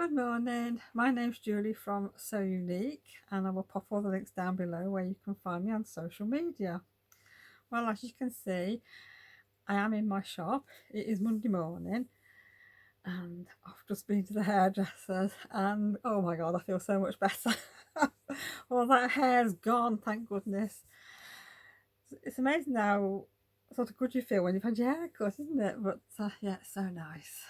Good morning, my name's Julie from Salessewunique, and I will pop all the links down below where you can find me on social media. Well, as you can see, I am in my shop. It is Monday morning and I've just been to the hairdressers and oh my god, I feel so much better. All that hair's gone, thank goodness. It's amazing how sort of good you feel when you've had your hair cut, isn't it? But yeah, it's so nice.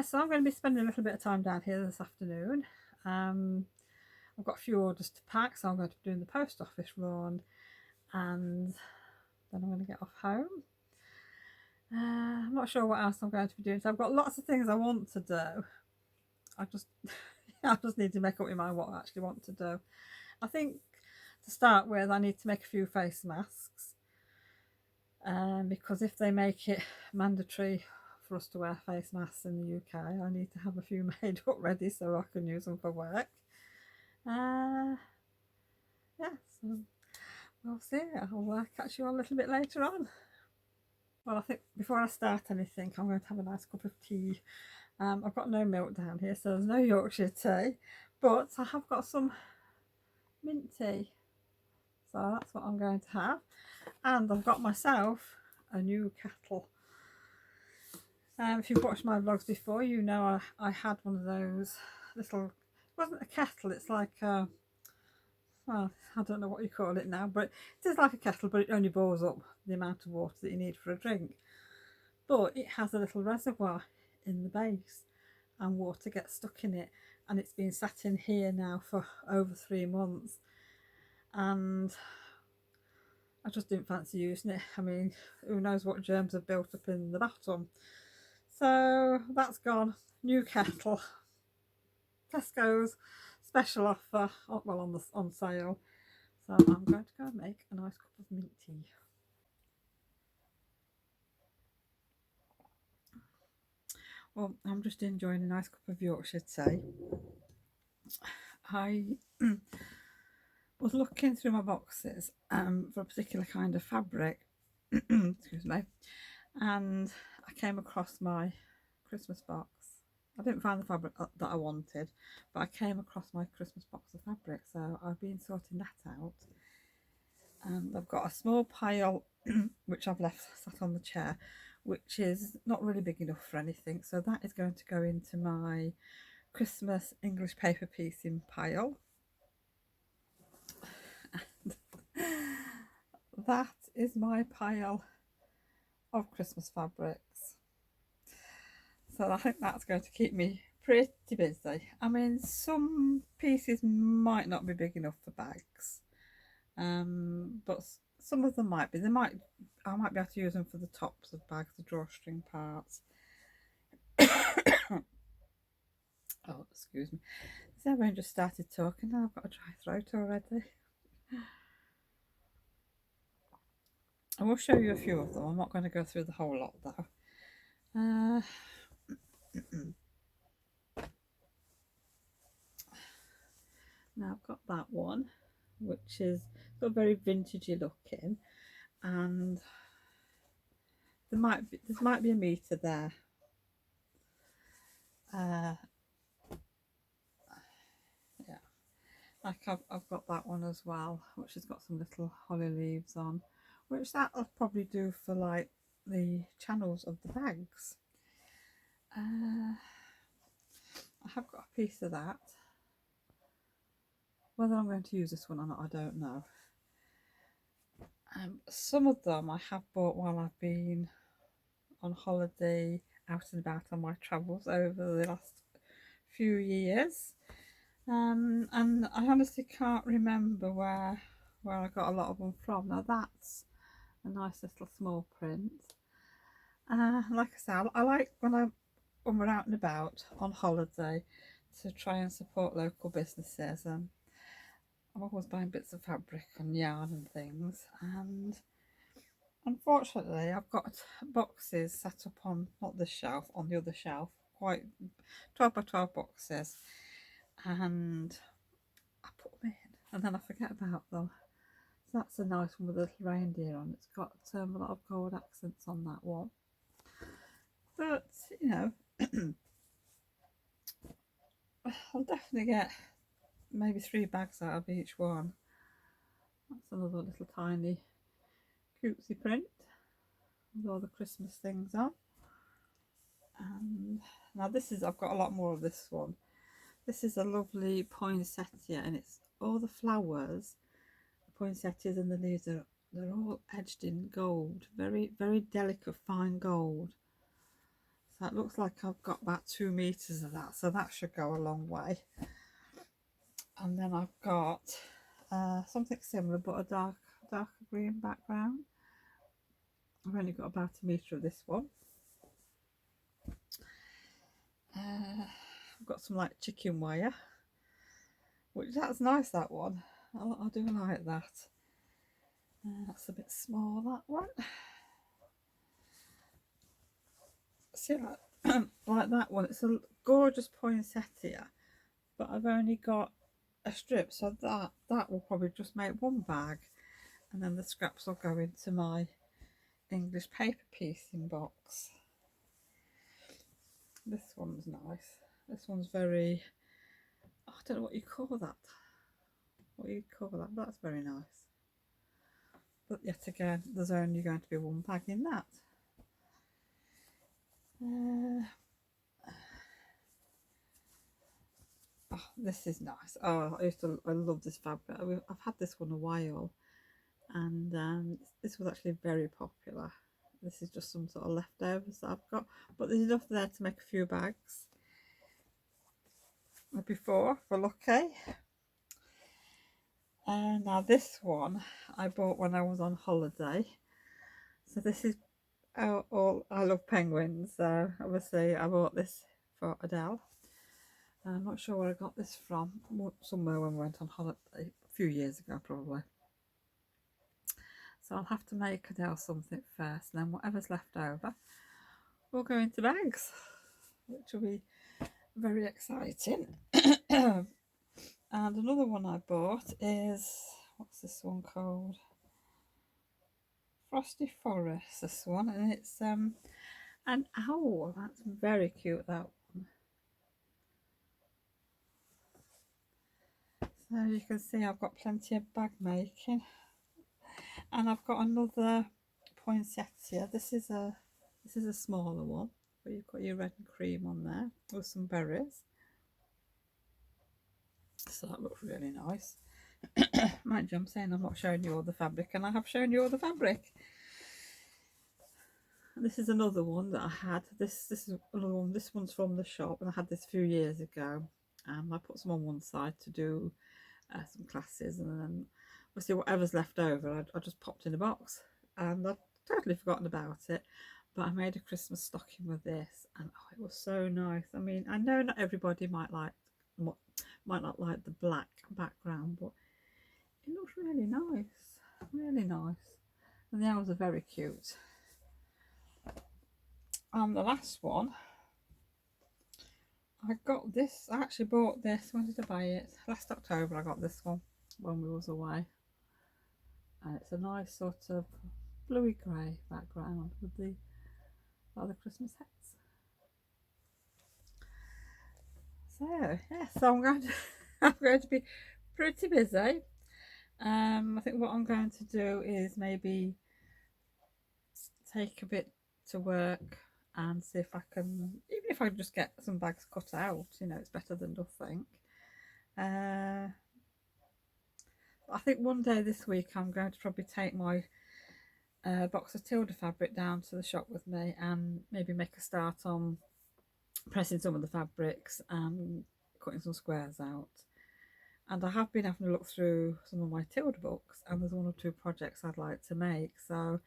So I'm going to be spending a little bit of time down here this afternoon. I've got a few orders to pack, so I'm going to be doing the post office run and then I'm going to get off home. I'm not sure what else I'm going to be doing, so I've got lots of things I want to do. I just need to make up my mind what I actually want to do. I think to start with, I need to make a few face masks, because if they make it mandatory for us to wear face masks in the UK, I need to have a few made up ready so I can use them for work. Yeah, so we'll see. I'll catch you on a little bit later on. Well, I think before I start anything, I'm going to have a nice cup of tea. I've got no milk down here, so there's no Yorkshire tea, but I have got some mint tea, so that's what I'm going to have. And I've got myself a new kettle. If you've watched my vlogs before, you know I had one of those little, it wasn't a kettle, it's like a, well, I don't know what you call it now, but it is like a kettle, but it only boils up the amount of water that you need for a drink. But it has a little reservoir in the base and water gets stuck in it, and it's been sat in here now for over 3 months and I just didn't fancy using it. I mean, who knows what germs have built up in the bottom. So that's gone. New kettle. Tesco's special offer, well, on sale. So I'm going to go and make a nice cup of mint tea. Well, I'm just enjoying a nice cup of Yorkshire tea. I was looking through my boxes for a particular kind of fabric, excuse me, and I came across my Christmas box. I didn't find the fabric that I wanted, but I came across my Christmas box of fabric, so I've been sorting that out. And I've got a small pile which I've left sat on the chair, which is not really big enough for anything, so that is going to go into my Christmas English paper piecing pile. And that is my pile of Christmas fabrics. So I think that's going to keep me pretty busy. I mean, some pieces might not be big enough for bags, but some of them might be. I might be able to use them for the tops of bags, the drawstring parts. Oh, excuse me. See, I've only just started talking and I've got a dry throat already. I will show you a few of them. I'm not going to go through the whole lot though. Now I've got that one, which is sort of very vintagey looking, and there might be a meter there. Yeah, like I've got that one as well, which has got some little holly leaves on, which that'll probably do for like the channels of the bags. I have got a piece of that. Whether I'm going to use this one or not, I don't know. Some of them I have bought while I've been on holiday, out and about on my travels over the last few years, and I honestly can't remember where I got a lot of them from. Now that's a nice little small print. Like I said, I like when we're out and about on holiday to try and support local businesses, and I'm always buying bits of fabric and yarn and things, and unfortunately I've got boxes set up on, not this shelf, on the other shelf, quite 12 by 12 boxes, and I put them in and then I forget about them. So that's a nice one with a little reindeer on. It's got a lot of gold accents on that one, but you know, I'll definitely get maybe 3 bags out of each one. That's another little tiny cutesy print with all the Christmas things on. And now this is, I've got a lot more of this one. This is a lovely poinsettia, and it's all the flowers, the poinsettias and the leaves they're all edged in gold, very very delicate fine gold. So it looks like I've got about 2 meters of that, so that should go a long way. And then I've got something similar but a darker green background. I've only got about 1 meter of this one. I've got some like chicken wire, which that's nice, that one. I do like that. That's a bit small, that one. See, like that one, it's a gorgeous poinsettia, but I've only got a strip, so that will probably just make 1 bag, and then the scraps will go into my English paper piecing box. This one's nice. This one's very, I don't know what you call that. What you call that? That's very nice. But yet again, there's only going to be 1 bag in that. Oh, this is nice. Oh, I love this fabric. I've had this one a while, and this was actually very popular. This is just some sort of leftovers that I've got, but there's enough there to make a few bags. Maybe 4 if we're lucky. Now this one I bought when I was on holiday. So this is all I love penguins. So obviously I bought this for Adele. I'm not sure where I got this from. Somewhere when we went on holiday a few years ago probably. So I'll have to make Adele something first, and then whatever's left over will go into bags, which will be very exciting. And another one I bought is, what's this one called? Frosty Forest, this one, and it's an owl. That's very cute, that one. So you can see I've got plenty of bag making, and I've got another poinsettia. This is a smaller one, but you've got your red and cream on there with some berries. So that looks really nice. Mind you, I'm saying I'm not showing you all the fabric, and I have shown you all the fabric. This is another one that I had. This is another one. This one's from the shop, and I had this a few years ago. And I put some on one side to do some classes, and then obviously whatever's left over, I just popped in a box, and I'd totally forgotten about it. But I made a Christmas stocking with this, and oh, it was so nice. I mean, I know not everybody might not like the black background, but it looks really nice, really nice. And the owls are very cute. And the last one, I got this. I actually bought this. When did I buy it? Last October I got this one when we was away. And it's a nice sort of bluey grey background with the other Christmas hats. So yeah, so I'm going to be pretty busy. I think what I'm going to do is maybe take a bit to work and see if I can, even if I just get some bags cut out, you know, it's better than nothing. I think one day this week I'm going to probably take my box of Tilda fabric down to the shop with me and maybe make a start on pressing some of the fabrics and cutting some squares out. And I have been having a look through some of my Tilda books, and there's 1 or 2 projects I'd like to make, so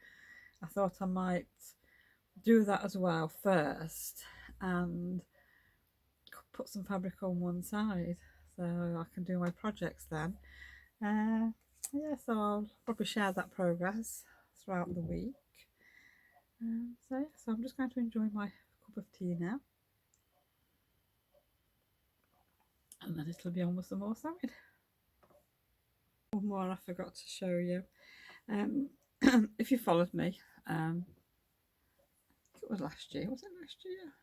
I thought I might do that as well first and put some fabric on one side so I can do my projects then. Yeah, so I'll probably share that progress throughout the week. So yeah, so I'm just going to enjoy my cup of tea now, and then it'll be on with some more sewing. One more I forgot to show you. If you followed me, it was last year. Was it last year?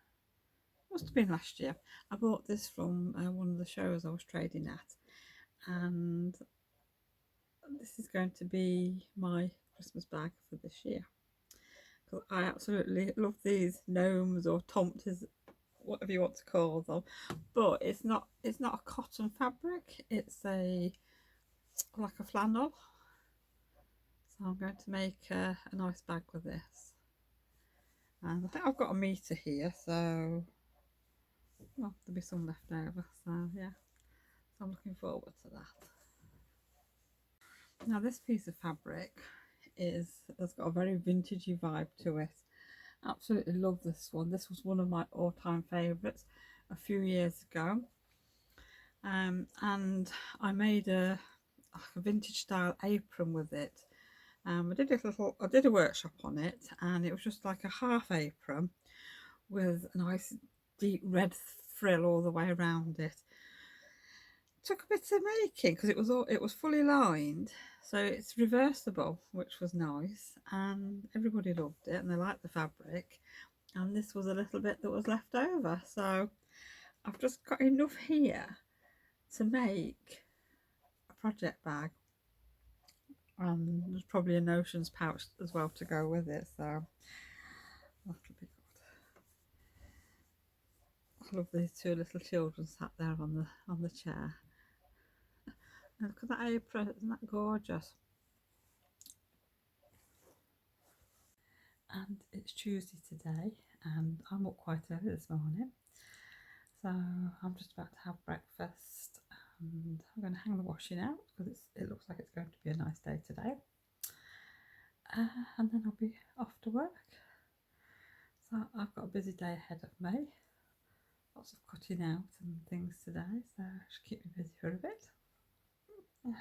must have been last year. I bought this from one of the shows I was trading at, and this is going to be my Christmas bag for this year. Because I absolutely love these gnomes or tomtes, whatever you want to call them. But it's not a cotton fabric. It's like a flannel. So I'm going to make a nice bag with this. And I think I've got a metre here, so well, there'll be some left over. So yeah, so I'm looking forward to that. Now this piece of fabric has got a very vintagey vibe to it. Absolutely love this one. This was one of my all-time favourites a few years ago, and I made a vintage style apron with it. I did a workshop on it, and it was just like a half apron with a nice deep red frill all the way around it. Took a bit of making because it was fully lined, so it's reversible, which was nice, and everybody loved it and they liked the fabric. And this was a little bit that was left over, so I've just got enough here to make a project bag. There's probably a notions pouch as well to go with it, so that'll be good. I love these two little children sat there on the chair. And look at that apron, isn't that gorgeous? And it's Tuesday today, and I'm up quite early this morning, so I'm just about to have breakfast, and I'm going to hang the washing out because it looks like it's going to be a nice day today, and then I'll be off to work. So I've got a busy day ahead of me, lots of cutting out and things today, so it should keep me busy for a bit. I'll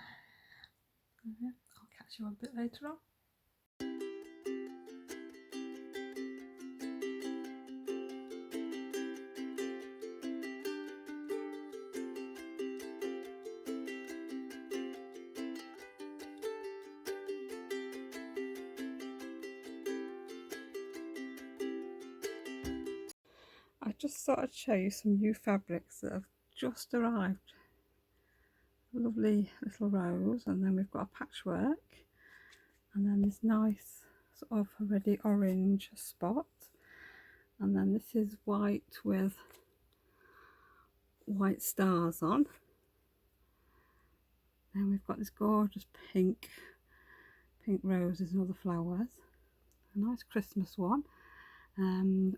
catch you a bit later on. I just thought I'd show you some new fabrics that have just arrived. Lovely little rose, and then we've got a patchwork, and then this nice sort of already orange spot, and then this is white with white stars on. Then we've got this gorgeous pink roses and other flowers, a nice Christmas one.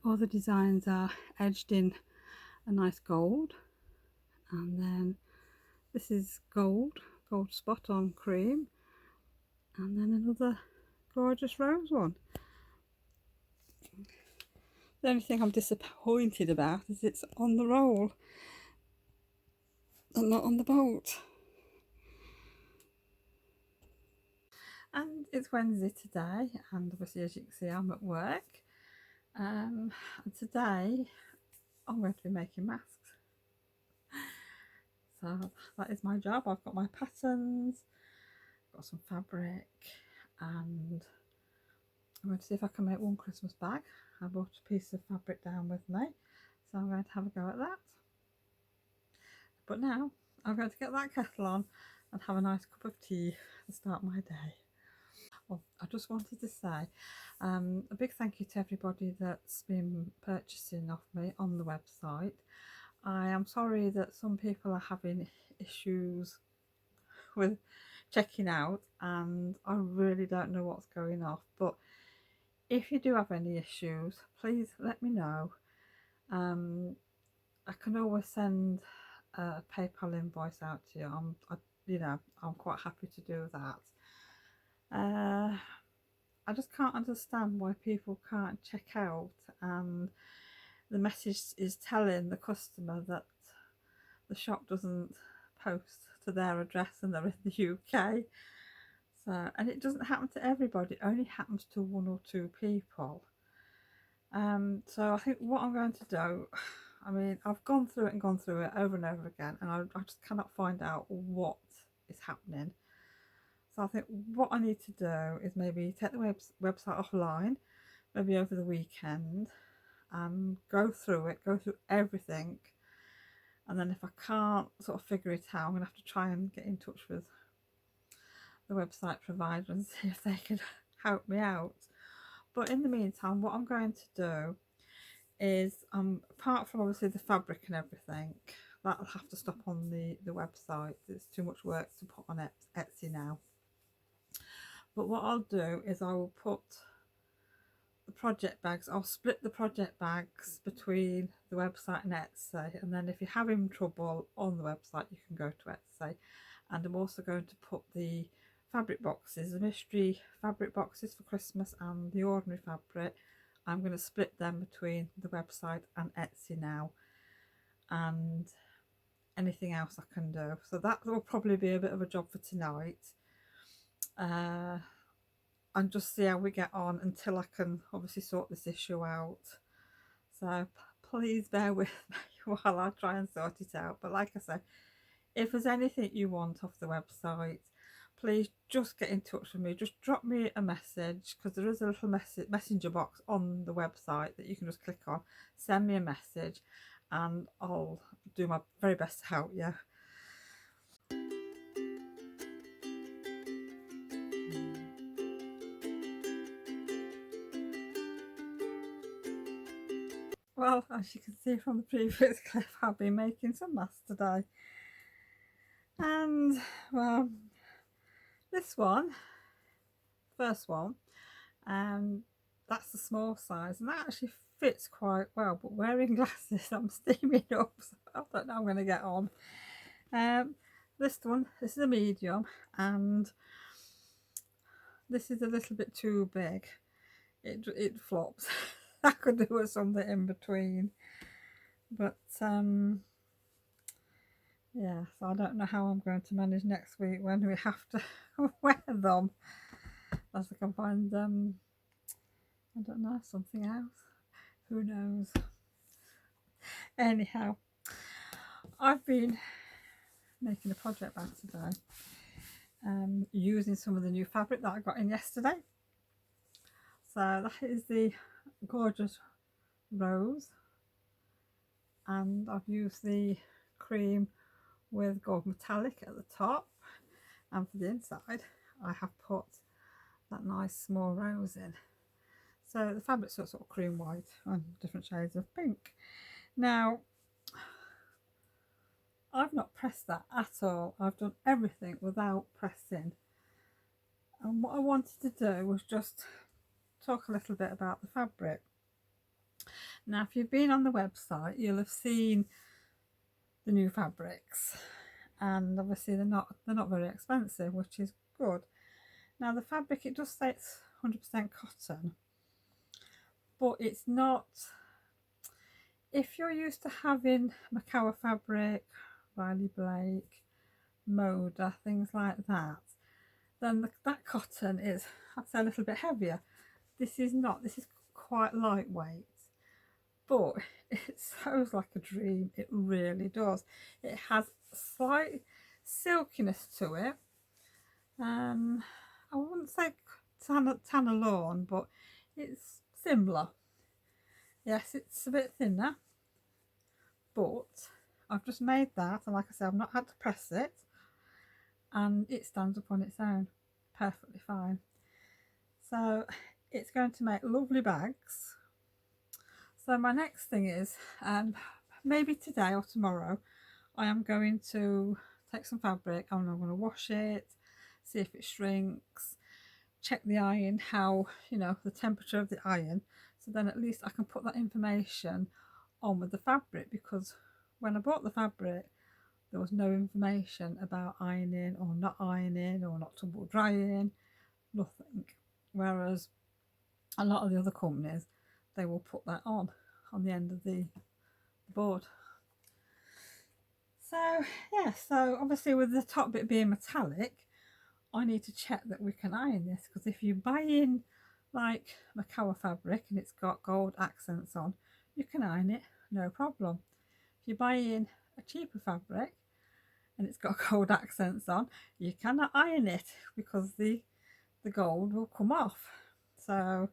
All the designs are edged in a nice gold, and then this is gold spot on cream, and then another gorgeous rose one. The only thing I'm disappointed about is it's on the roll and not on the bolt. And it's Wednesday today, and obviously as you can see I'm at work, and today I'm going to be making masks. So that is my job. I've got my patterns, got some fabric, and I'm going to see if I can make one Christmas bag. I brought a piece of fabric down with me, so I'm going to have a go at that. But now I'm going to get that kettle on and have a nice cup of tea to start my day. Well, I just wanted to say a big thank you to everybody that's been purchasing off me on the website. I am sorry that some people are having issues with checking out, and I really don't know what's going off, but if you do have any issues, please let me know. I can always send a PayPal invoice out to you. I'm quite happy to do that. I just can't understand why people can't check out, and the message is telling the customer that the shop doesn't post to their address and they're in the UK. So, and it doesn't happen to everybody, it only happens to one or two people. So I think what I'm going to do, I mean, I've gone through it over and over again, and I just cannot find out what is happening. So I think what I need to do is maybe take the website offline, maybe over the weekend, and go through everything, and then if I can't sort of figure it out, I'm going to have to try and get in touch with the website provider and see if they can help me out. But in the meantime, what I'm going to do is, apart from obviously the fabric and everything, that'll have to stop on the website. It's too much work to put on Etsy now. But what I'll do is I will put the project bags, I'll split the project bags between the website and Etsy, and then if you're having trouble on the website, you can go to Etsy. And I'm also going to put the fabric boxes, the mystery fabric boxes for Christmas and the ordinary fabric, I'm going to split them between the website and Etsy now, and anything else I can do. So that will probably be a bit of a job for tonight, and just see how we get on until I can obviously sort this issue out. So please bear with me while I try and sort it out. But like I said, if there's anything you want off the website, please just get in touch with me. Just drop me a message, because there is a little messenger box on the website that you can just click on. Send me a message and I'll do my very best to help you. Well, as you can see from the previous clip, I've been making some masks today. And, well, this one, first one, that's the small size, and that actually fits quite well, but wearing glasses, I'm steaming up, so I don't know how I'm going to get on. This one, this is a medium, and this is a little bit too big. It flops. I could do with something in between, but yeah, so I don't know how I'm going to manage next week when we have to wear them, unless I can find I don't know, something else, who knows. Anyhow, I've been making a project bag today, using some of the new fabric that I got in yesterday. So that is the gorgeous rose, and I've used the cream with gold metallic at the top, and for the inside I have put that nice small rose in. So the fabric's sort of cream white and different shades of pink. Now, I've not pressed that at all. I've done everything without pressing. And what I wanted to do was just talk a little bit about the fabric. Now, if you've been on the website, you'll have seen the new fabrics, and obviously they're not very expensive, which is good. Now, the fabric, it does say it's 100% cotton, but it's not. If you're used to having Macawa fabric, Riley Blake, Moda, things like that, then that cotton is, I'd say, a little bit heavier. This is not. This is quite lightweight, but it sews like a dream. It really does. It has a slight silkiness to it. I wouldn't say tanner lawn, but it's similar. Yes, it's a bit thinner, but I've just made that, and like I said, I've not had to press it, and it stands up on its own perfectly fine. So it's going to make lovely bags. So my next thing is, maybe today or tomorrow, I am going to take some fabric and I'm going to wash it, see if it shrinks, check the iron, how, the temperature of the iron, so then at least I can put that information on with the fabric, because when I bought the fabric there was no information about ironing or not tumble drying, nothing. Whereas a lot of the other companies, they will put that on the end of the board. So yeah, so obviously with the top bit being metallic, I need to check that we can iron this, because if you buy in like Macawa fabric and it's got gold accents on, you can iron it, no problem. If you buy in a cheaper fabric and it's got gold accents on, you cannot iron it, because the gold will come off. So,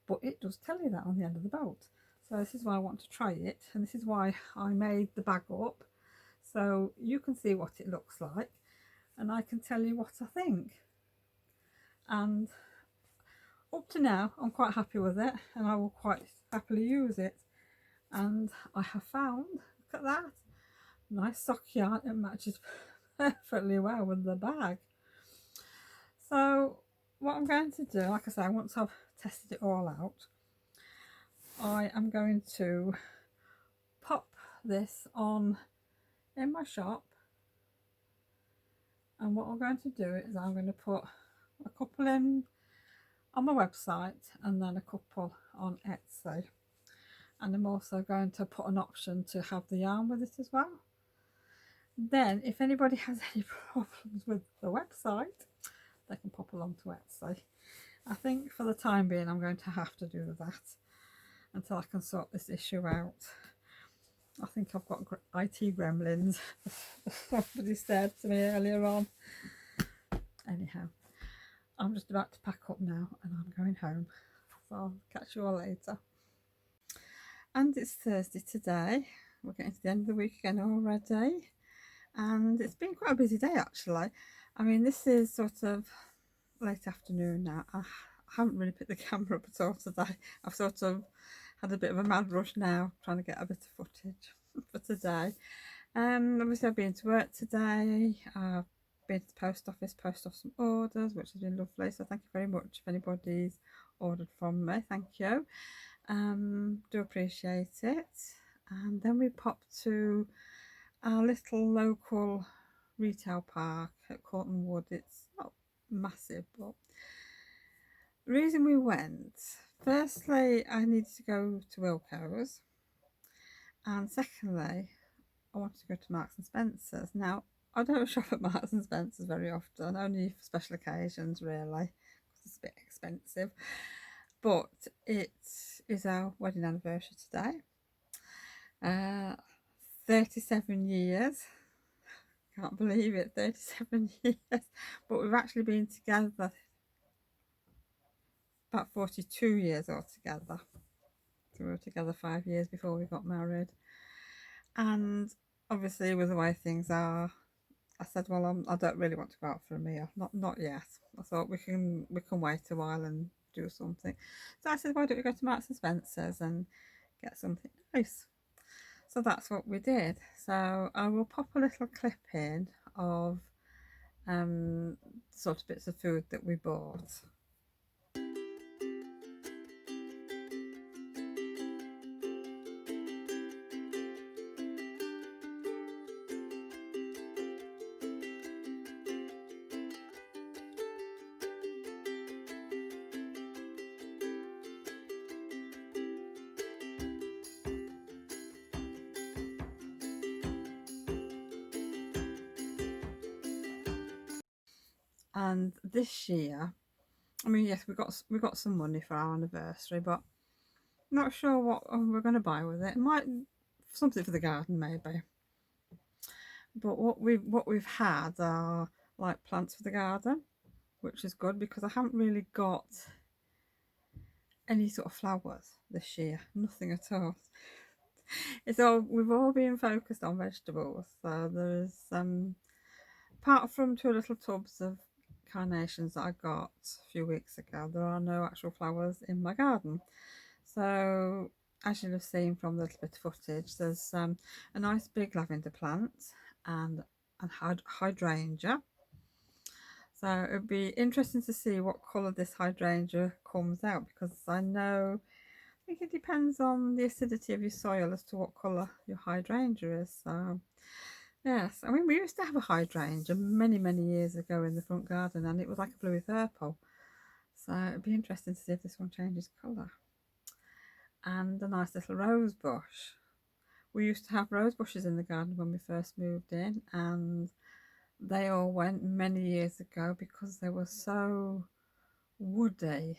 but it does tell you that on the end of the bolt. So this is why I want to try it, and this is why I made the bag up, so you can see what it looks like and I can tell you what I think. And up to now I'm quite happy with it, and I will quite happily use it. And I have found, look at that, nice sock yarn. It matches perfectly well with the bag. So what I'm going to do, like I say, once I've tested it all out, I am going to pop this on in my shop, and what I'm going to do is I'm going to put a couple in on my website and then a couple on Etsy, and I'm also going to put an option to have the yarn with it as well. Then if anybody has any problems with the website, they can pop along to Etsy. I think for the time being I'm going to have to do that until I can sort this issue out. I think I've got IT gremlins. Somebody said to me earlier on. Anyhow, I'm just about to pack up now and I'm going home, so I'll catch you all later. And it's Thursday today. We're getting to the end of the week again already, and it's been quite a busy day actually. I mean, this is sort of late afternoon now. I haven't really picked the camera up at all today. I've sort of had a bit of a mad rush now trying to get a bit of footage for today. Obviously I've been to work today. I've been to the post office, post off some orders, which has been lovely, so thank you very much if anybody's ordered from me. Thank you. Do appreciate it. And then we popped to our little local retail park at Corton Wood. It's not massive, but the reason we went, firstly I needed to go to Wilko's, and secondly I wanted to go to Marks and Spencer's. Now I don't shop at Marks and Spencer's very often, only for special occasions really, because it's a bit expensive. But it is our wedding anniversary today. 37 years. Can't believe it, 37 years. But we've actually been together about 42 years altogether. So we were together 5 years before we got married. And obviously with the way things are, I said, well, I don't really want to go out for a meal. Not yet. I thought we can wait a while and do something. So I said, why don't we go to Marks and Spencer's and get something nice? So that's what we did. So I will pop a little clip in of sort of bits of food that we bought. And this year, I mean, yes, we got some money for our anniversary, but not sure what we're going to buy with it. It might something for the garden maybe. But what we've had are like plants for the garden, which is good because I haven't really got any sort of flowers this year. Nothing at all. We've all been focused on vegetables. So there's apart from 2 little tubs of carnations that I got a few weeks ago, there are no actual flowers in my garden. So as you'll have seen from the little bit of footage, there's a nice big lavender plant and hydrangea. So it'd be interesting to see what colour this hydrangea comes out, because I think it depends on the acidity of your soil as to what colour your hydrangea is. So yes, I mean, we used to have a hydrangea many years ago in the front garden, and it was like a bluey purple. So it'd be interesting to see if this one changes colour. And a nice little rose bush. We used to have rose bushes in the garden when we first moved in, and they all went many years ago because they were so woody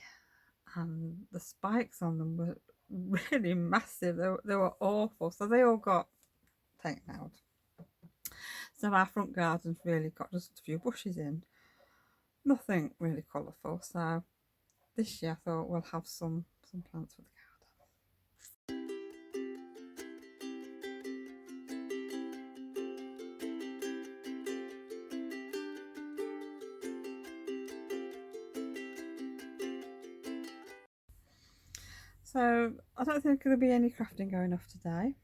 and the spikes on them were really massive. They were awful, so they all got taken out. So our front garden's really got just a few bushes in, nothing really colourful. So this year I thought we'll have some plants for the garden. So I don't think there'll be any crafting going off today.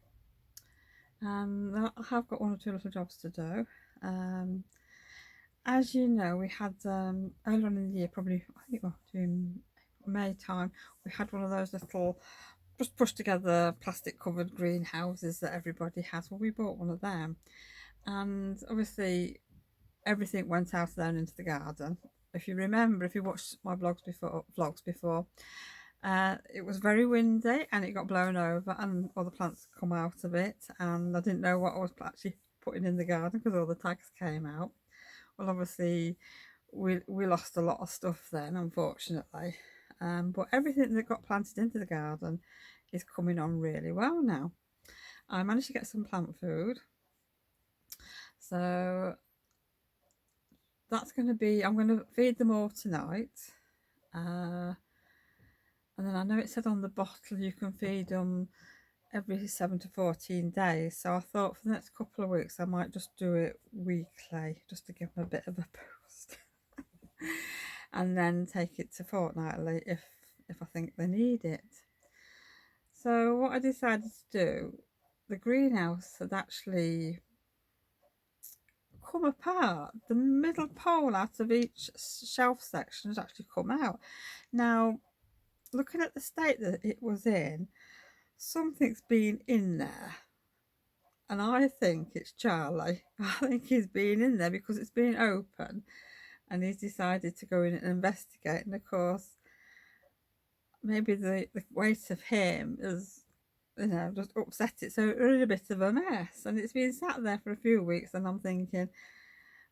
I have got one or two little jobs to do. As you know, we had earlier on in the year, probably I think during May time, we had one of those little just pushed together plastic covered greenhouses that everybody has. Well, we bought one of them, and obviously everything went out there and into the garden. If you remember, if you watched my vlogs before, it was very windy and it got blown over and all the plants come out of it, and I didn't know what I was actually putting in the garden because all the tags came out. Well, obviously we lost a lot of stuff then, unfortunately, but everything that got planted into the garden is coming on really well now. I managed to get some plant food, so that's going to be, I'm going to feed them all tonight. And then I know it said on the bottle you can feed them every 7 to 14 days. So I thought for the next couple of weeks I might just do it weekly, just to give them a bit of a boost. And then take it to fortnightly if I think they need it. So what I decided to do, the greenhouse had actually come apart. The middle pole out of each shelf section has actually come out. Now, looking at the state that it was in, something's been in there, and I think it's Charlie. I think he's been in there because it's been open and he's decided to go in and investigate, and of course maybe the weight of him has, you know, just upset it, so it's really a bit of a mess, and it's been sat there for a few weeks, and I'm thinking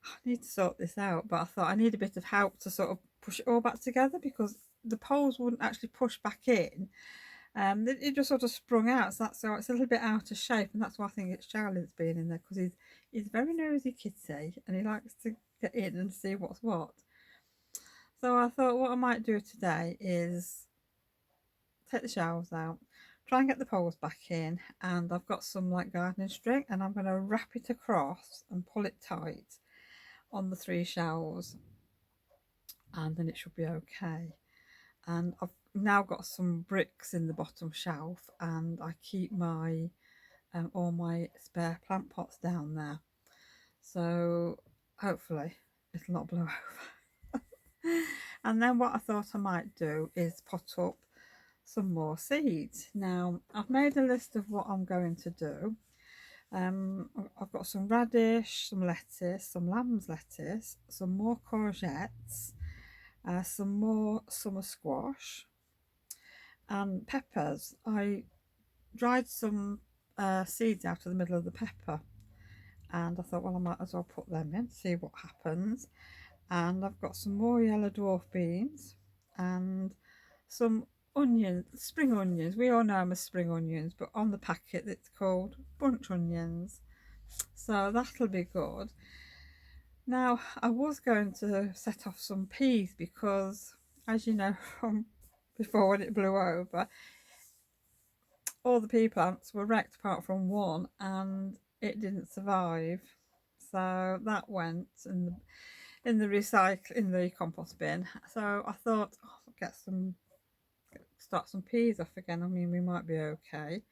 I need to sort this out, but I thought I need a bit of help to sort of push it all back together because the poles wouldn't actually push back in. It just sort of sprung out, so it's a little bit out of shape, and that's why I think it's Charlie that's been in there, because he's a very nosy kitty and he likes to get in and see what's what. So I thought what I might do today is take the shelves out, try and get the poles back in, and I've got some like gardening string, and I'm going to wrap it across and pull it tight on the 3 shelves, and then it should be okay. And I've now got some bricks in the bottom shelf, and I keep my all my spare plant pots down there, so hopefully it'll not blow over. And then what I thought I might do is pot up some more seeds. Now I've made a list of what I'm going to do. I've got some radish, some lettuce, some lamb's lettuce, some more courgettes, some more summer squash, and peppers. I dried some seeds out of the middle of the pepper, and I thought, well, I might as well put them in, see what happens. And I've got some more yellow dwarf beans and some onions, spring onions. We all know them as spring onions, but on the packet it's called bunch onions, so that'll be good. Now I was going to set off some peas because, as you know from before when it blew over, all the pea plants were wrecked apart from one, and it didn't survive, so that went in the compost bin. So I thought, oh, start some peas off again. I mean, we might be okay.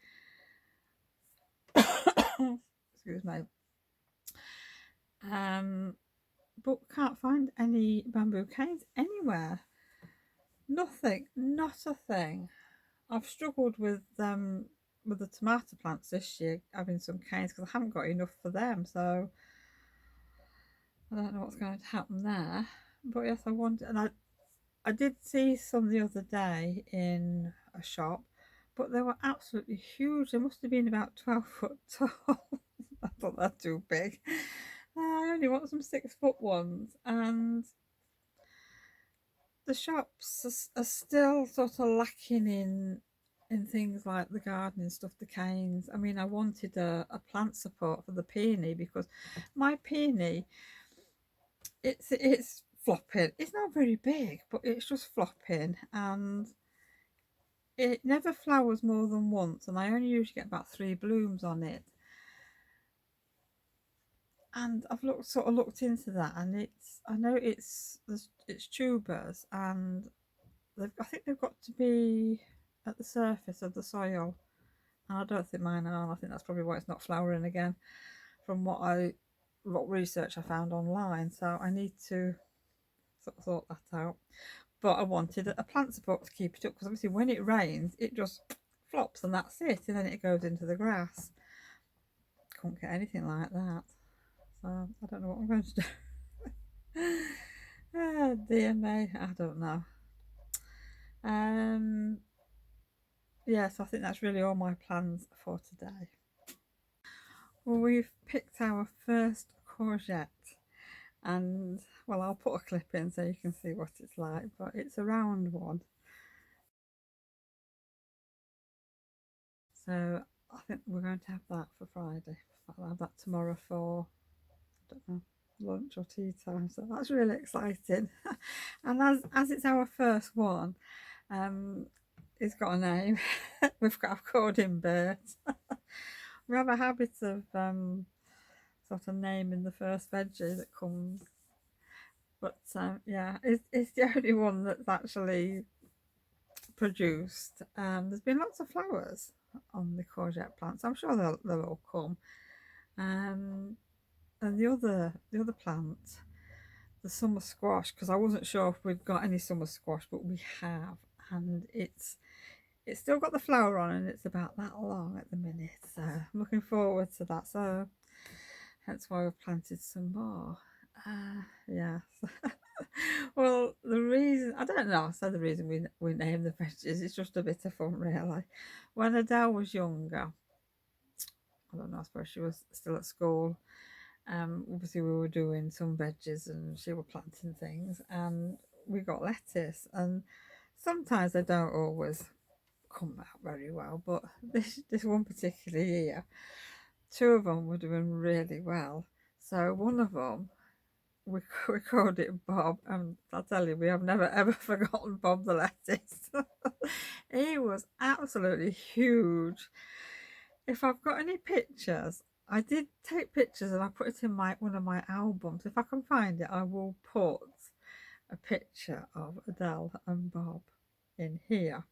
Excuse me. But can't find any bamboo canes anywhere. Nothing, not a thing. I've struggled with the tomato plants this year, having some canes, because I haven't got enough for them, so I don't know what's going to happen there. But yes, I wanted, and I did see some the other day in a shop, but they were absolutely huge. They must have been about 12 foot tall. I thought that's too big. I only want some 6-foot ones, and the shops are still sort of lacking in things like the gardening stuff, the canes. I mean, I wanted a plant support for the peony, because my peony, it's flopping. It's not very big, but it's just flopping, and it never flowers more than once, and I only usually get about 3 blooms on it. And I've looked into that, and I know it's tubers, and I think they've got to be at the surface of the soil. And I don't think mine are. I think that's probably why it's not flowering again from what research I found online. So I need to sort of sort that out. But I wanted a plant support to keep it up because obviously when it rains, it just flops and that's it, and then it goes into the grass. Can't get anything like that. So I don't know what I'm going to do. Oh, dear me, I don't know. Yes, I think that's really all my plans for today. Well, we've picked our first courgette, and well, I'll put a clip in so you can see what it's like, but it's a round one. So I think we're going to have that for Friday. I'll have that tomorrow for, I don't know, lunch or tea time. So that's really exciting. And as it's our first one, it's got a name. I've called him Burt. We have a habit of sort of naming the first veggie that comes. But yeah, it's the only one that's actually produced. There's been lots of flowers on the courgette plants. I'm sure they'll all come. And the other plant, the summer squash, because I wasn't sure if we'd got any summer squash, but we have, and it's still got the flower on, and it's about that long at the minute. So I'm looking forward to that. So hence why we've planted some more. Yeah. Well, the reason, I don't know, so the reason we named the veggies, it's just a bit of fun, really. When Adele was younger, I don't know, I suppose she was still at school. Obviously, we were doing some veggies and she was planting things, and we got lettuce. And sometimes they don't always come out very well, but this one particular year, two of them were doing really well. So one of them, we called it Bob, and I'll tell you, we have never ever forgotten Bob the lettuce. He was absolutely huge. If I've got any pictures, I did take pictures and I put it in one of my albums. If I can find it, I will put a picture of Adele and Bob in here.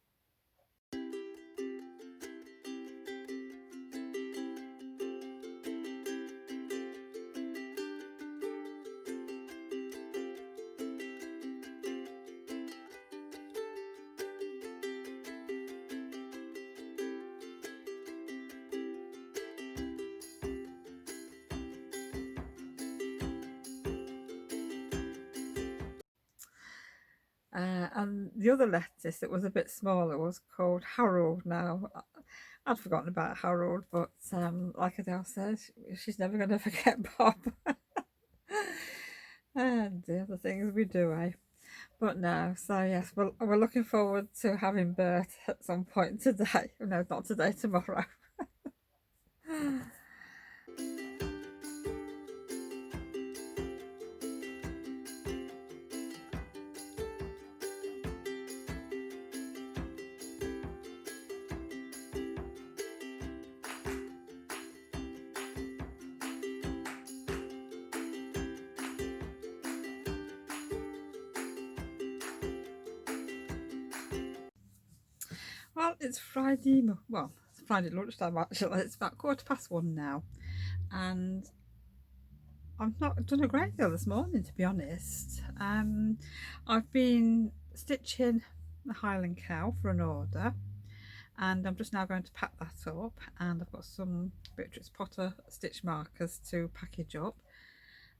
And the other lettuce that was a bit smaller was called Harold. Now, I'd forgotten about Harold, but like Adele says, she's never going to forget Bob. And the other things we do, eh? But no, so yes, we're looking forward to having Bert at some point today. No, not today, tomorrow. Well, it's Friday. Well, it's Friday lunchtime actually. It's about 1:15 now, and I've not done a great deal this morning, to be honest. I've been stitching the Highland cow for an order, and I'm just now going to pack that up. And I've got some Beatrix Potter stitch markers to package up,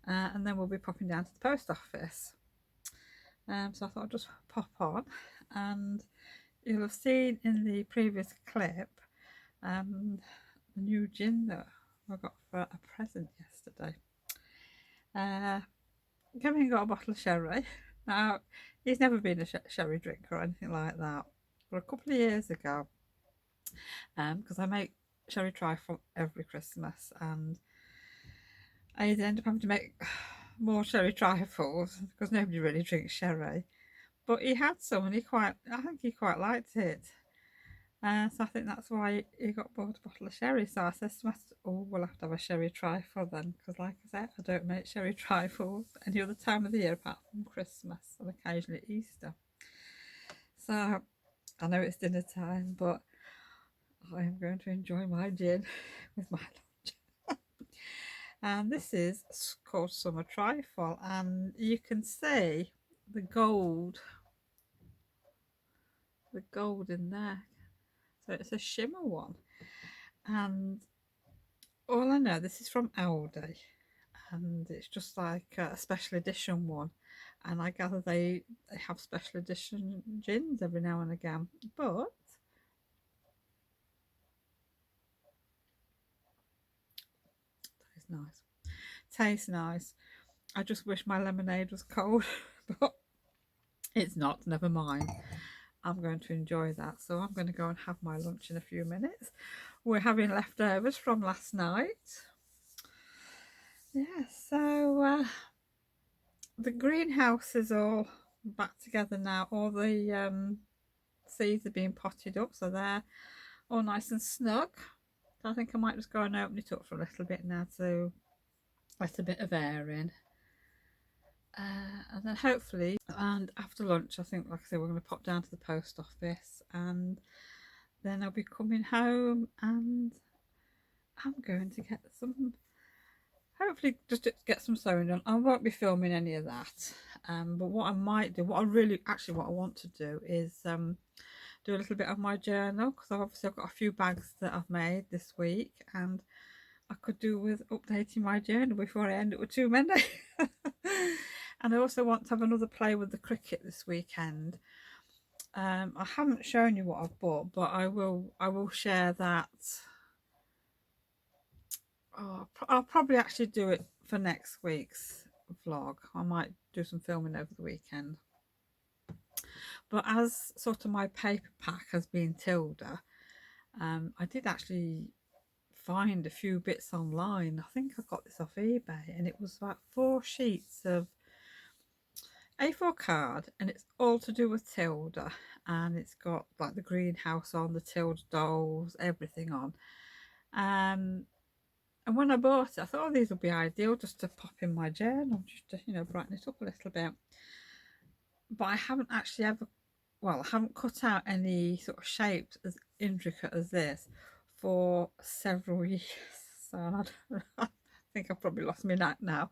and then we'll be popping down to the post office. So I thought I'd just pop on, and you'll have seen in the previous clip the new gin that I got for a present yesterday. Kevin got a bottle of sherry. Now, he's never been a sherry drinker or anything like that. But a couple of years ago, because I make sherry trifle every Christmas, and I either end up having to make more sherry trifles because nobody really drinks sherry. But he had some, and I think he quite liked it. So I think that's why he got bought a bottle of sherry. So I said to him, oh, we'll have to have a sherry trifle then, because like I said, I don't make sherry trifles any other time of the year apart from Christmas and occasionally Easter. So I know it's dinner time, but I am going to enjoy my gin with my lunch. And this is called Summer Trifle, and you can see the gold in there. So it's a shimmer one, and all I know, this is from Aldi, and it's just like a special edition one. And I gather they have special edition gins every now and again, but tastes nice. Tastes nice. I just wish my lemonade was cold, but it's not. Never mind. I'm going to enjoy that. So I'm going to go and have my lunch in a few minutes. We're having leftovers from last night. Yeah, so the greenhouse is all back together now. All the seeds are being potted up, so they're all nice and snug. So I think I might just go and open it up for a little bit now to let a bit of air in. And then hopefully, and after lunch, I think, like I said, we're going to pop down to the post office, and then I'll be coming home, and I'm going to get some, hopefully just to get some sewing done. I won't be filming any of that, but what I might do, what I want to do is do a little bit of my journal, because obviously I've got a few bags that I've made this week, and I could do with updating my journal before I end up with too many. And I also want to have another play with the Cricut this weekend. I haven't shown you what I've bought, but I will share that. Oh, I'll probably actually do it for next week's vlog. I might do some filming over the weekend. But as sort of my paper pack has been Tilda, I did actually find a few bits online. I think I got this off eBay, and it was about 4 sheets of A4 card, and it's all to do with Tilda, and it's got like the greenhouse on, the Tilda dolls, everything on. And when I bought it, I thought, oh, these would be ideal just to pop in my journal, just to, you know, brighten it up a little bit. But I haven't actually ever, well, I haven't cut out any sort of shapes as intricate as this for several years. So I think I've probably lost my knack now.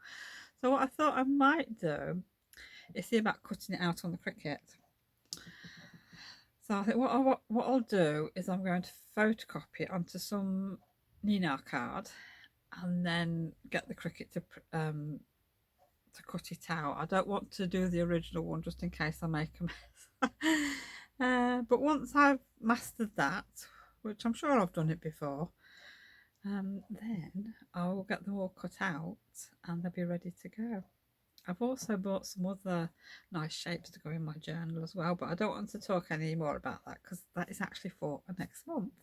So what I thought I might do is see about cutting it out on the Cricut. So I think what I'll do is I'm going to photocopy it onto some Nina card, and then get the Cricut to cut it out. I don't want to do the original one just in case I make a mess. But once I've mastered that, which I'm sure I've done it before, then I'll get them all cut out and they'll be ready to go. I've also bought some other nice shapes to go in my journal as well, but I don't want to talk any more about that because that is actually for next month.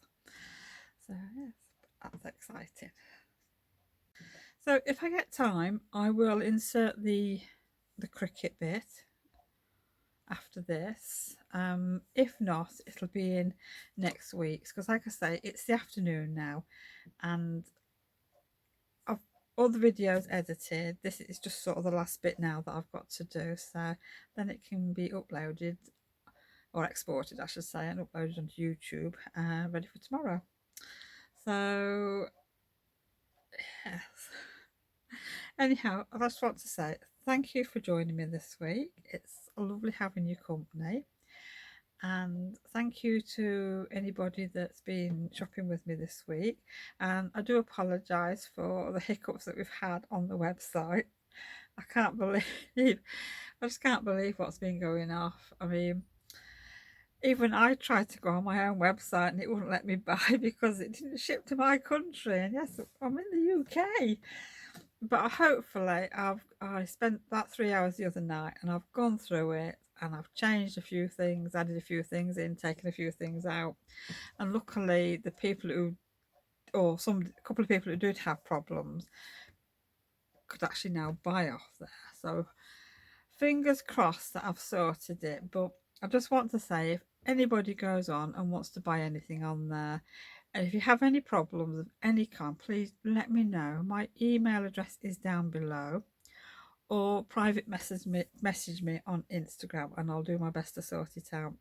So yes, that's exciting. So if I get time, I will insert the Cricut bit after this. If not, it'll be in next week's, because like I say, it's the afternoon now, and I've all the videos edited. This is just sort of the last bit now that I've got to do, so then it can be uploaded, or exported I should say, and uploaded onto YouTube, ready for tomorrow. So yes. Anyhow, I just want to say thank you for joining me this week. It's lovely having your company. And thank you to anybody that's been shopping with me this week. And I do apologise for the hiccups that we've had on the website. I just can't believe what's been going off. I mean, even I tried to go on my own website and it wouldn't let me buy because it didn't ship to my country. And yes, I'm in the UK. But hopefully I spent that 3 hours the other night and I've gone through it and I've changed a few things, added a few things in, taken a few things out, and luckily the people who, or a couple of people who did have problems, could actually now buy off there. So fingers crossed that I've sorted it. But I just want to say, if anybody goes on and wants to buy anything on there, and if you have any problems of any kind, please let me know. My email address is down below, or private message me on Instagram, and I'll do my best to sort it out.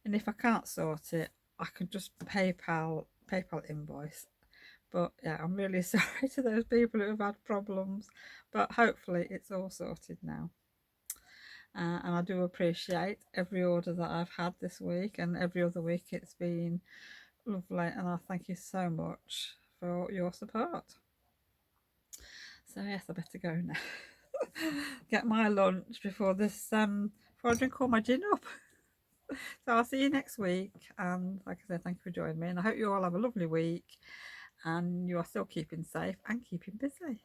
And if I can't sort it, I can just PayPal invoice. But yeah, I'm really sorry to those people who have had problems, but hopefully it's all sorted now. And I do appreciate every order that I've had this week, and every other week it's been lovely, and I thank you so much for your support. So yes, I better go now. Get my lunch before before I drink all my gin up. So I'll see you next week, and like I said, thank you for joining me, and I hope you all have a lovely week and you are still keeping safe and keeping busy.